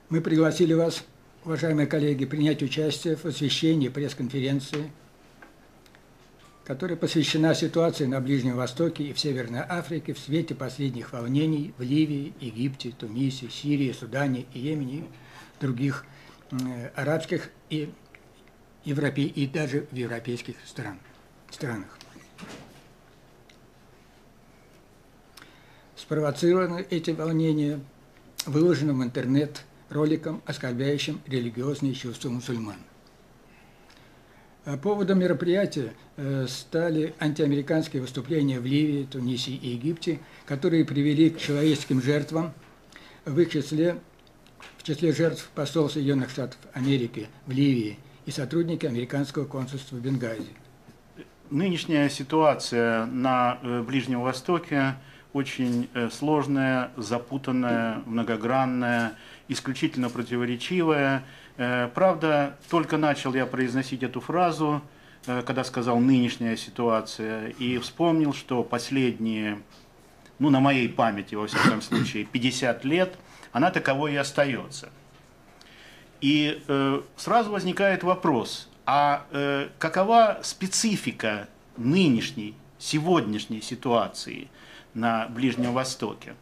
Мы пригласили вас, уважаемые коллеги, принять участие в освещении пресс-конференции, которая посвящена ситуации на Ближнем Востоке и в Северной Африке в свете последних волнений в Ливии, Египте, Тунисе, Сирии, Судане и Йемене, других арабских и даже в европейских странах. Спровоцированы эти волнения выложенным в интернет роликом, оскорбляющим религиозные чувства мусульман. Поводом мероприятия стали антиамериканские выступления в Ливии, Тунисе и Египте, которые привели к человеческим жертвам, в числе жертв посол Соединенных Штатов Америки в Ливии и сотрудники американского консульства в Бенгази. Нынешняя ситуация на Ближнем Востоке очень сложная, запутанная, многогранная, исключительно противоречивая. Правда, только начал я произносить эту фразу, когда сказал «нынешняя ситуация», и вспомнил, что последние, на моей памяти, во всяком случае, 50 лет, она таковой и остается. И сразу возникает вопрос, а какова специфика нынешней, сегодняшней ситуации на Ближнем Востоке?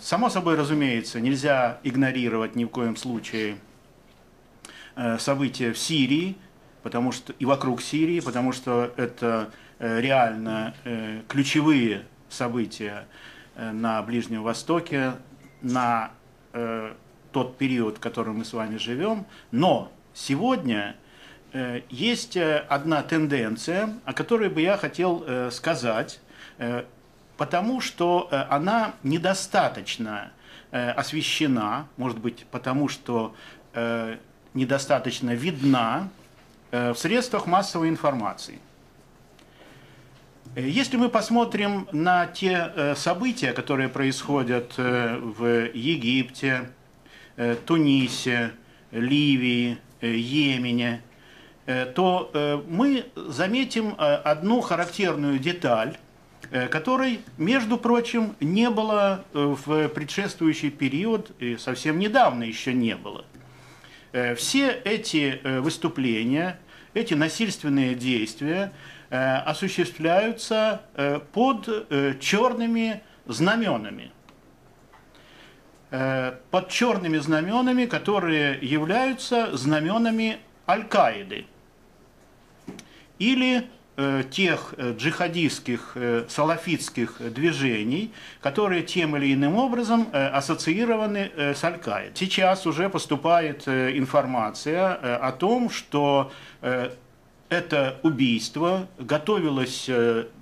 Само собой, разумеется, нельзя игнорировать ни в коем случае события в Сирии, и вокруг Сирии, потому что это реально ключевые события на Ближнем Востоке, на тот период, в котором мы с вами живем. Но сегодня есть одна тенденция, о которой бы я хотел сказать, потому что она недостаточно освещена, может быть, потому что недостаточно видна в средствах массовой информации. Если мы посмотрим на те события, которые происходят в Египте, Тунисе, Ливии, Йемене, то мы заметим одну характерную деталь, которой, между прочим, не было в предшествующий период, и совсем недавно еще не было. Все эти выступления, эти насильственные действия осуществляются под черными знаменами. Под черными знаменами, которые являются знаменами Аль-Каиды или тех джихадистских, салафитских движений, которые тем или иным образом ассоциированы с Аль-Каидой. Сейчас уже поступает информация о том, что это убийство готовилось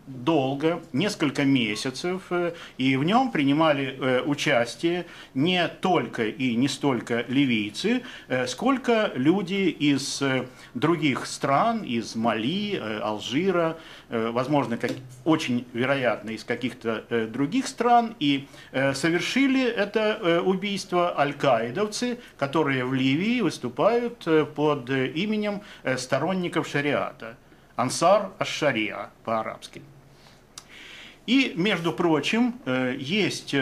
долго, несколько месяцев, и в нем принимали участие не только и не столько ливийцы, сколько люди из других стран, из Мали, Алжира, возможно, очень вероятно, из каких-то других стран, и совершили это убийство аль-каидовцы, которые в Ливии выступают под именем сторонников шариата. Ансар аш-Шария по-арабски. И, между прочим, есть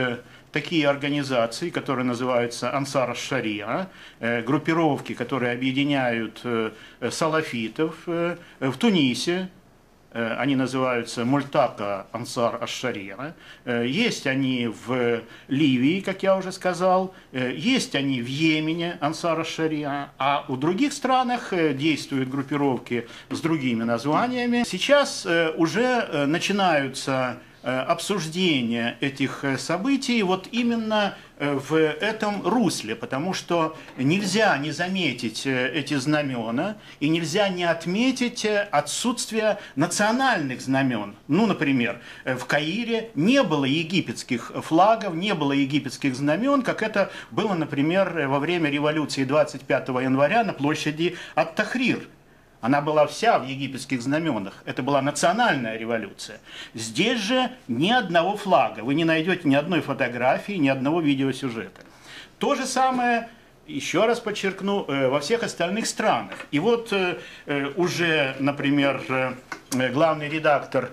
такие организации, которые называются Ансар аш-Шария, группировки, которые объединяют салафитов в Тунисе. Они называются Мультака Ансар аш-Шария. Есть они в Ливии, как я уже сказал. Есть они в Йемене, Ансар аш-Шария. А в других странах действуют группировки с другими названиями. Сейчас уже начинаются обсуждения этих событий вот именно в этом русле, потому что нельзя не заметить эти знамена и нельзя не отметить отсутствие национальных знамен. Например, в Каире не было египетских флагов, не было египетских знамен, как это было, например, во время революции 25 января на площади Ат-Тахрир. Она была вся в египетских знаменах. Это была национальная революция. Здесь же ни одного флага. Вы не найдете ни одной фотографии, ни одного видеосюжета. То же самое, еще раз подчеркну, во всех остальных странах. И вот уже, например, главный редактор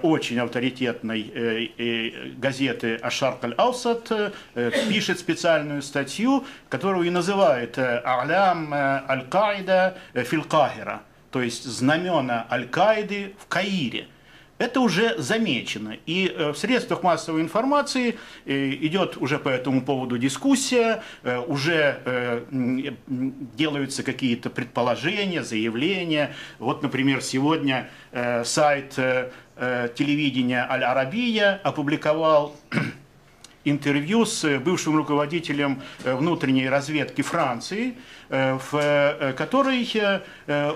очень авторитетной газеты «Аш-Шарк аль-Аусат», пишет специальную статью, которую и называет «А'лям Аль-Каида фил-Кахира», то есть знамена Аль-Каиды в Каире. Это уже замечено. И в средствах массовой информации идет уже по этому поводу дискуссия, уже делаются какие-то предположения, заявления. Вот, например, сегодня сайт телевидения Аль-Арабия опубликовал интервью с бывшим руководителем внутренней разведки Франции, в которой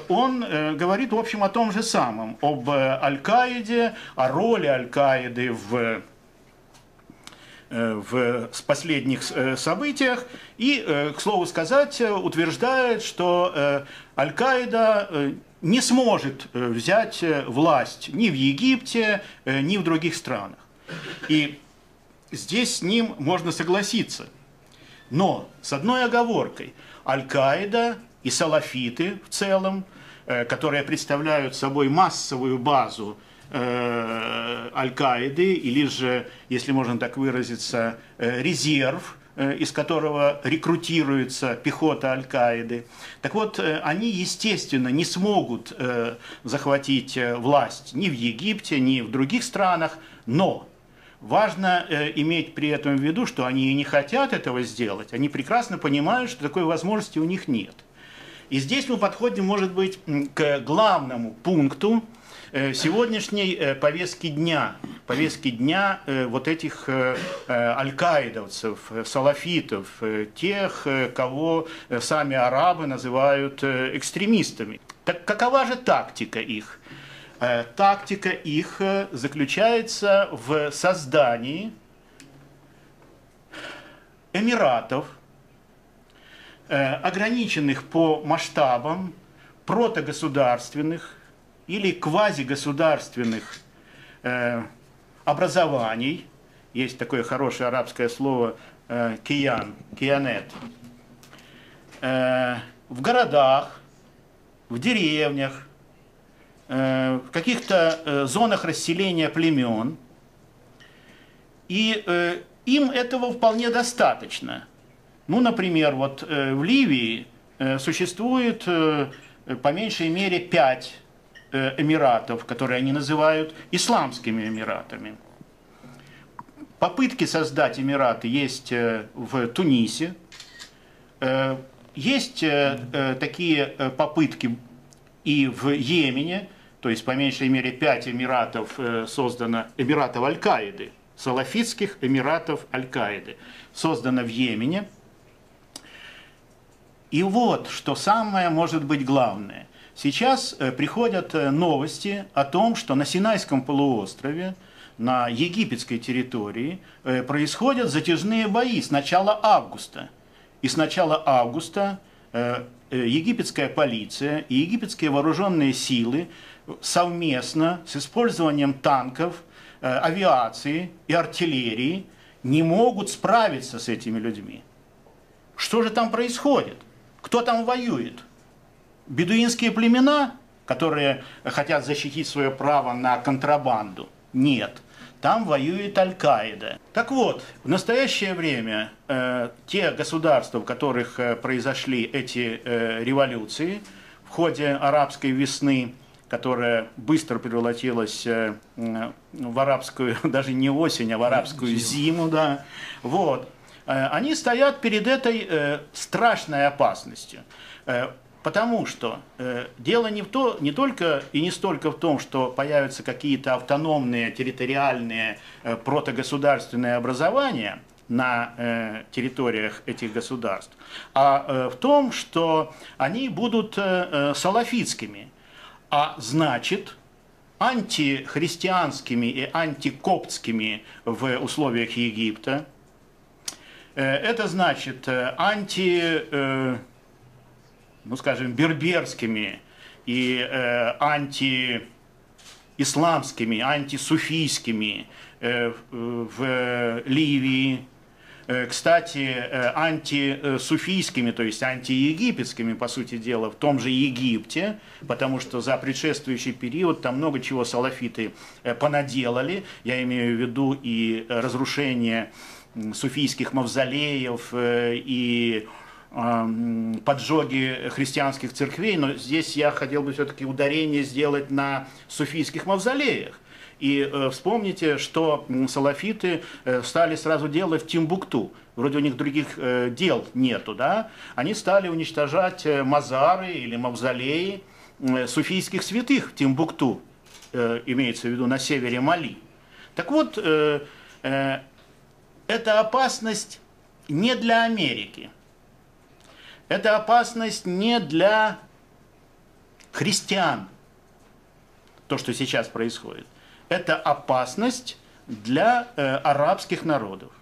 он говорит, в общем, о том же самом, об Аль-Каиде, о роли Аль-Каиды в последних событиях и, к слову сказать, утверждает, что Аль-Каида не сможет взять власть ни в Египте, ни в других странах. И здесь с ним можно согласиться. Но с одной оговоркой. Аль-Каида и салафиты в целом, которые представляют собой массовую базу Аль-Каиды, или же, если можно так выразиться, резерв, из которого рекрутируется пехота Аль-Каиды. Так вот, они, естественно, не смогут захватить власть ни в Египте, ни в других странах, но важно иметь при этом в виду, что они и не хотят этого сделать, они прекрасно понимают, что такой возможности у них нет. И здесь мы подходим, может быть, к главному пункту сегодняшней повестки дня вот этих аль-каидовцев, салафитов, тех, кого сами арабы называют экстремистами. Так какова же тактика их? Тактика их заключается в создании эмиратов, ограниченных по масштабам, протогосударственных или квазигосударственных образований. Есть такое хорошее арабское слово киянет. В городах, в деревнях, в каких-то зонах расселения племен. И им этого вполне достаточно. Ну, например, вот в Ливии существует по меньшей мере 5 эмиратов, которые они называют исламскими эмиратами. Попытки создать эмираты есть в Тунисе. Есть такие попытки и в Йемене, то есть по меньшей мере 5 эмиратов создано, эмиратов Аль-Каиды, салафитских эмиратов Аль-Каиды, создано в Йемене. И вот, что самое может быть главное. Сейчас приходят новости о том, что на Синайском полуострове, на египетской территории, происходят затяжные бои с начала августа. И с начала августа египетская полиция и египетские вооруженные силы совместно с использованием танков, авиации и артиллерии не могут справиться с этими людьми. Что же там происходит? Кто там воюет? Бедуинские племена, которые хотят защитить свое право на контрабанду? Нет. Там воюет Аль-Каида. Так вот, в настоящее время те государства, в которых произошли эти революции в ходе арабской весны, которая быстро превратилась в арабскую, даже не осень, а в арабскую зиму, да, вот, они стоят перед этой страшной опасностью. Потому что дело не только и не столько в том, что появятся какие-то автономные, территориальные, протогосударственные образования на территориях этих государств, а в том, что они будут салафитскими, а значит антихристианскими и антикоптскими в условиях Египта. Это значит ну, скажем, берберскими и антиисламскими, антисуфийскими в Ливии, кстати, антисуфийскими, то есть антиегипетскими, по сути дела, в том же Египте, потому что за предшествующий период там много чего салафиты понаделали. Я имею в виду и разрушение суфийских мавзолеев, и поджоги христианских церквей, но здесь я хотел бы все-таки ударение сделать на суфийских мавзолеях. И вспомните, что салафиты стали сразу делать в Тимбукту. Вроде у них других дел нету, да? Они стали уничтожать мазары или мавзолеи суфийских святых в Тимбукту, имеется в виду на севере Мали. Так вот, это опасность не для Америки. Это опасность не для христиан, то, что сейчас происходит. Это опасность для арабских народов.